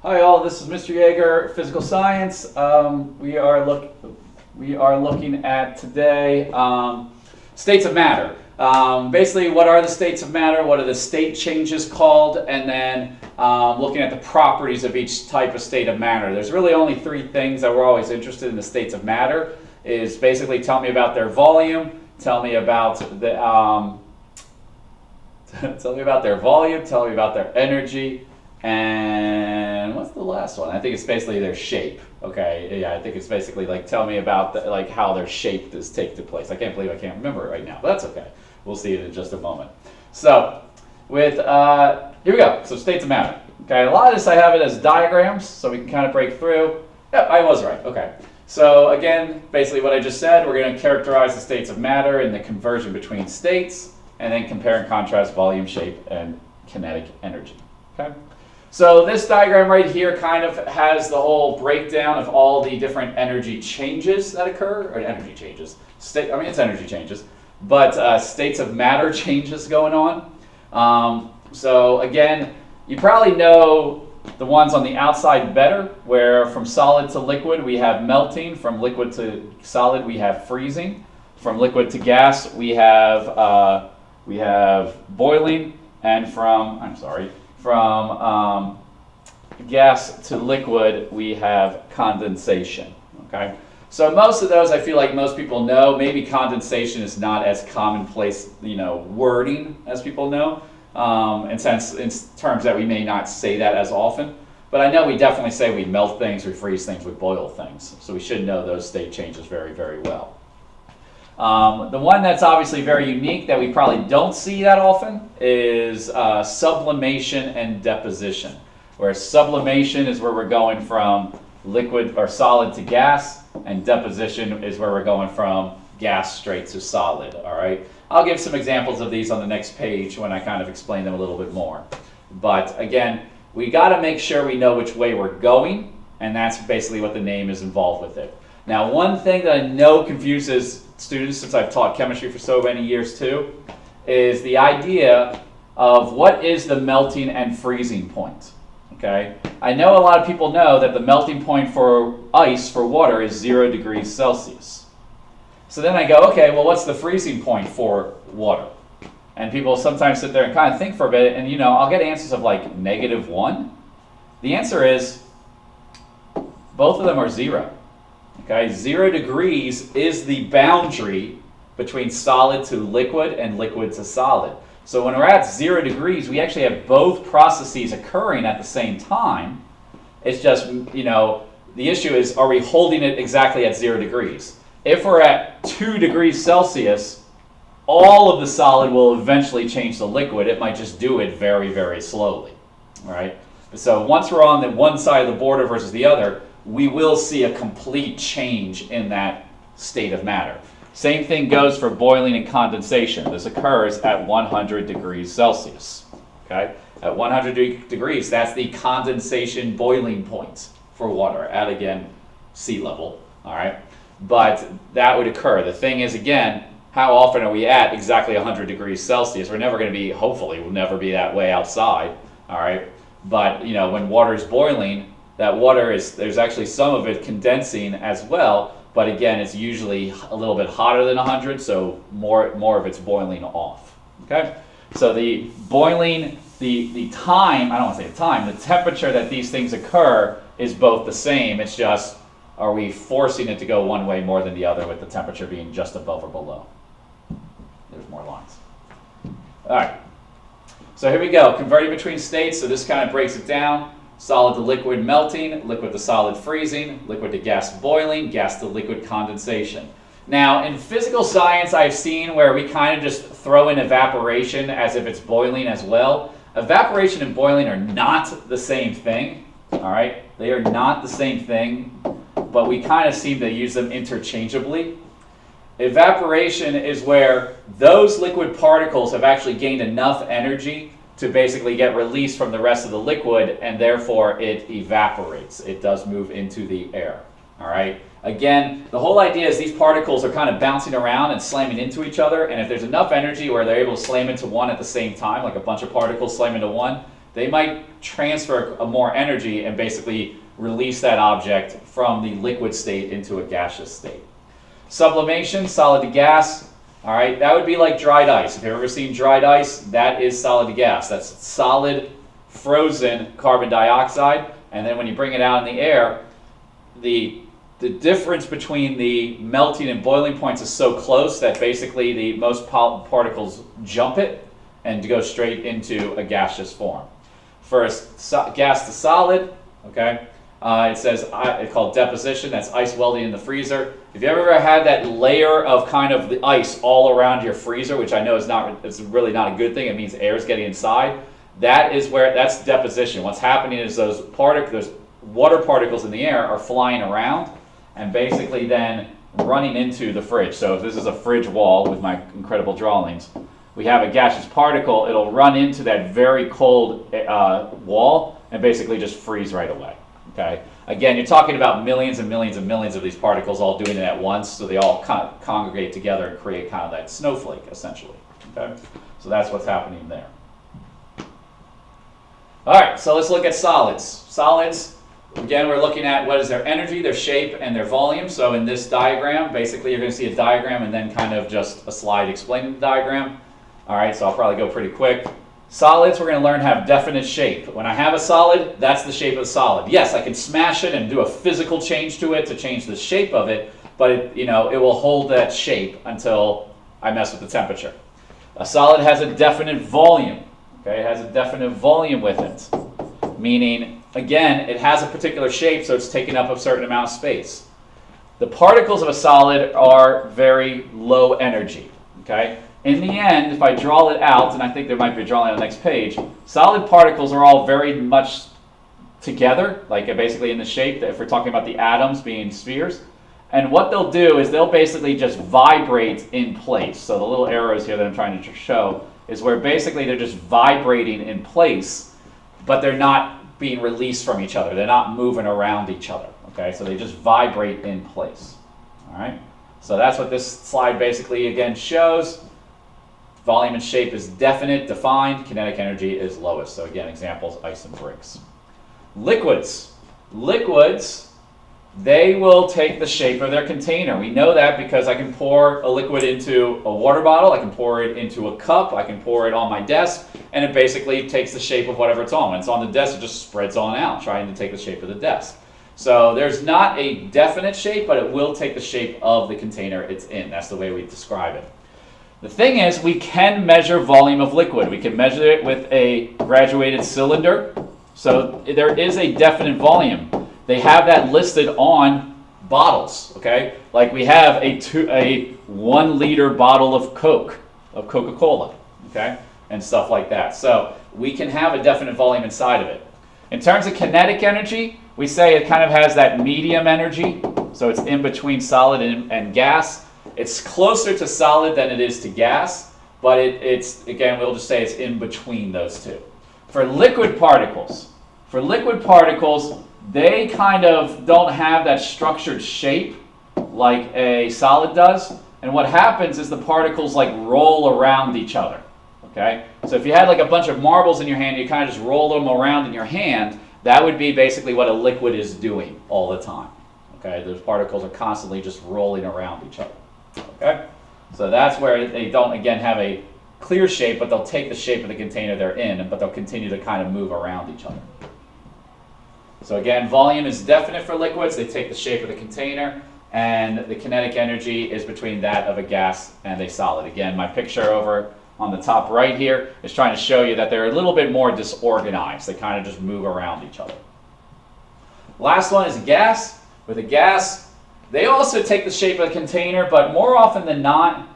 Hi all, this is Mr. Yeager, Physical Science. We are looking at today states of matter. Basically, what are the states of matter? What are the state changes called? And then looking at the properties of each type of state of matter. There's really only three things that we're always interested in the states of matter. Is basically tell me about their volume, tell me about the tell me about their volume, tell me about their energy. And what's the last one? I think it's basically their shape. Okay, yeah, I think it's basically like tell me about like how their shape does take place. I can't believe I can't remember it right now, but that's okay. We'll see it in just a moment. So with here we go. So states of matter. Okay, a lot of this I have it as diagrams, so we can kind of break through. Yep, I was right. Okay. So again, basically what I just said, we're going to characterize the states of matter and the conversion between states, and then compare and contrast volume, shape, and kinetic energy. Okay. So this diagram right here kind of has the whole breakdown of all the different energy changes that occur, or energy changes. It's energy changes, but states of matter changes going on. So again, you probably know the ones on the outside better, where from solid to liquid we have melting, from liquid to solid we have freezing, from liquid to gas we have boiling, and from gas to liquid, we have condensation. Okay, so most of those I feel like most people know. Maybe condensation is not as commonplace, wording as people know, in terms that we may not say that as often. But I know we definitely say we melt things, we freeze things, we boil things. So we should know those state changes very, very well. The one that's obviously very unique that we probably don't see that often is sublimation and deposition, where sublimation is where we're going from liquid or solid to gas, and deposition is where we're going from gas straight to solid. All right, I'll give some examples of these on the next page when I kind of explain them a little bit more. But again, we got to make sure we know which way we're going, and that's basically what the name is involved with it. Now, one thing that I know confuses students, since I've taught chemistry for so many years too, is the idea of what is the melting and freezing point. Okay, I know a lot of people know that the melting point for ice, for water, is 0 degrees Celsius. So then I go, okay, well, what's the freezing point for water? And people sometimes sit there and kind of think for a bit, and I'll get answers of like -1. The answer is both of them are 0. Okay, 0 degrees is the boundary between solid to liquid and liquid to solid. So when we're at 0 degrees, we actually have both processes occurring at the same time. It's just, the issue is, are we holding it exactly at 0 degrees? If we're at 2 degrees Celsius, all of the solid will eventually change to liquid. It might just do it very, very slowly. All right? So once we're on the one side of the border versus the other, we will see a complete change in that state of matter. Same thing goes for boiling and condensation. This occurs at 100 degrees Celsius. Okay? At 100 degrees, that's the condensation boiling point for water at, again, sea level. All right? But that would occur. The thing is, again, how often are we at exactly 100 degrees Celsius? We're never going to be, hopefully, we'll never be that way outside. All right? But, when water is boiling, that water there's actually some of it condensing as well, but again, it's usually a little bit hotter than 100, so more of it's boiling off. Okay? So the boiling, the time, I don't want to say the time, the temperature that these things occur is both the same. It's just, are we forcing it to go one way more than the other, with the temperature being just above or below? There's more lines. All right. So here we go, converting between states. So this kind of breaks it down. Solid to liquid melting, liquid to solid freezing, liquid to gas boiling, gas to liquid condensation. Now, in physical science, I've seen where we kind of just throw in evaporation as if it's boiling as well. Evaporation and boiling are not the same thing, all right? They are not the same thing, but we kind of seem to use them interchangeably. Evaporation is where those liquid particles have actually gained enough energy to basically get released from the rest of the liquid, and therefore it evaporates. It does move into the air. All right? Again, the whole idea is these particles are kind of bouncing around and slamming into each other, and if there's enough energy where they're able to slam into one at the same time, like a bunch of particles slam into one, they might transfer more energy and basically release that object from the liquid state into a gaseous state. Sublimation, solid to gas. All right, that would be like dried ice. If you've ever seen dried ice, that is solid to gas. That's solid, frozen carbon dioxide. And then when you bring it out in the air, the difference between the melting and boiling points is so close that basically the most particles jump it and go straight into a gaseous form. First, gas to solid, okay? It says, it's called deposition, that's ice welding in the freezer. If you ever had that layer of kind of the ice all around your freezer, which I know it's really not a good thing, it means air is getting inside, that's deposition. What's happening is those water particles in the air are flying around and basically then running into the fridge. So if this is a fridge wall with my incredible drawings, we have a gaseous particle, it'll run into that very cold wall and basically just freeze right away. Okay. Again, you're talking about millions and millions and millions of these particles all doing it at once, so they all kind of congregate together and create kind of that snowflake, essentially. Okay. So that's what's happening there. All right, so let's look at solids. Solids, again, we're looking at what is their energy, their shape, and their volume. So in this diagram, basically you're going to see a diagram and then kind of just a slide explaining the diagram. All right, so I'll probably go pretty quick. Solids, we're going to learn have definite shape. When I have a solid, that's the shape of the solid. Yes, I can smash it and do a physical change to it to change the shape of it, but it will hold that shape until I mess with the temperature. A solid has a definite volume. Okay, it has a definite volume with it, meaning, again, it has a particular shape, so it's taking up a certain amount of space. The particles of a solid are very low energy. Okay. In the end, if I draw it out, and I think there might be a drawing on the next page, solid particles are all very much together, like basically in the shape, if we're talking about the atoms being spheres. And what they'll do is they'll basically just vibrate in place. So the little arrows here that I'm trying to show is where basically they're just vibrating in place, but they're not being released from each other. They're not moving around each other. Okay, so they just vibrate in place. All right, so that's what this slide basically again shows. Volume and shape is definite, defined. Kinetic energy is lowest. So again, examples, ice and bricks. Liquids. Liquids, they will take the shape of their container. We know that because I can pour a liquid into a water bottle, I can pour it into a cup, I can pour it on my desk, and it basically takes the shape of whatever it's on. When it's on the desk, it just spreads on out, trying to take the shape of the desk. So there's not a definite shape, but it will take the shape of the container it's in. That's the way we describe it. The thing is, we can measure volume of liquid. We can measure it with a graduated cylinder. So there is a definite volume. They have that listed on bottles, okay? Like we have a 1 liter bottle of Coca-Cola, okay? And stuff like that. So we can have a definite volume inside of it. In terms of kinetic energy, we say it kind of has that medium energy. So it's in between solid and gas. It's closer to solid than it is to gas, but it's again, we'll just say it's in between those two. For liquid particles, they kind of don't have that structured shape like a solid does. And what happens is the particles like roll around each other. Okay? So if you had like a bunch of marbles in your hand, you kind of just roll them around in your hand, that would be basically what a liquid is doing all the time. Okay? Those particles are constantly just rolling around each other. Okay? So that's where they don't, again, have a clear shape, but they'll take the shape of the container they're in, but they'll continue to kind of move around each other. So again, volume is definite for liquids. They take the shape of the container, and the kinetic energy is between that of a gas and a solid. Again, my picture over on the top right here is trying to show you that they're a little bit more disorganized. They kind of just move around each other. Last one is a gas. With a gas, they also take the shape of the container, but more often than not,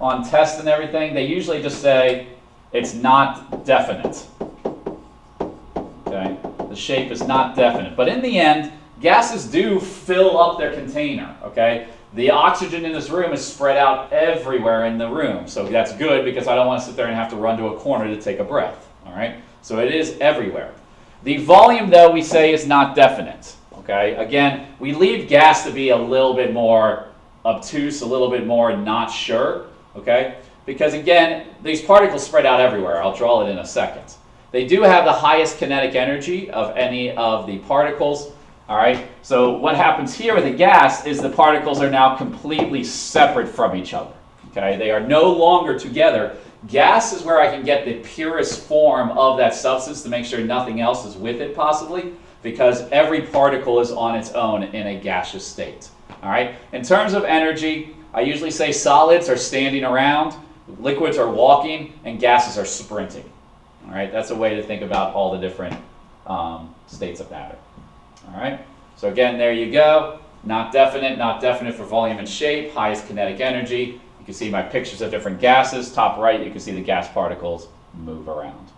on tests and everything, they usually just say it's not definite. Okay? The shape is not definite. But in the end, gases do fill up their container. Okay? The oxygen in this room is spread out everywhere in the room. So that's good because I don't want to sit there and have to run to a corner to take a breath. All right? So it is everywhere. The volume, though, we say is not definite. Okay? Again, we leave gas to be a little bit more obtuse, a little bit more not sure. Okay? Because again, these particles spread out everywhere. I'll draw it in a second. They do have the highest kinetic energy of any of the particles. All right, so what happens here with a gas is the particles are now completely separate from each other. Okay, they are no longer together. Gas is where I can get the purest form of that substance to make sure nothing else is with it possibly, because every particle is on its own in a gaseous state. All right, in terms of energy, I usually say solids are standing around, liquids are walking, and gases are sprinting. All right, that's a way to think about all the different states of matter. All right, so again, there you go. Not definite for volume and shape, highest kinetic energy. You can see my pictures of different gases. Top right, you can see the gas particles move around.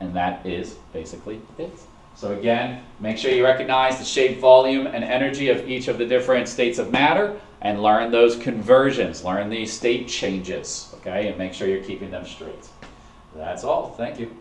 And that is basically it. So again, make sure you recognize the shape, volume, and energy of each of the different states of matter and learn those conversions, learn the state changes, okay, and make sure you're keeping them straight. That's all. Thank you.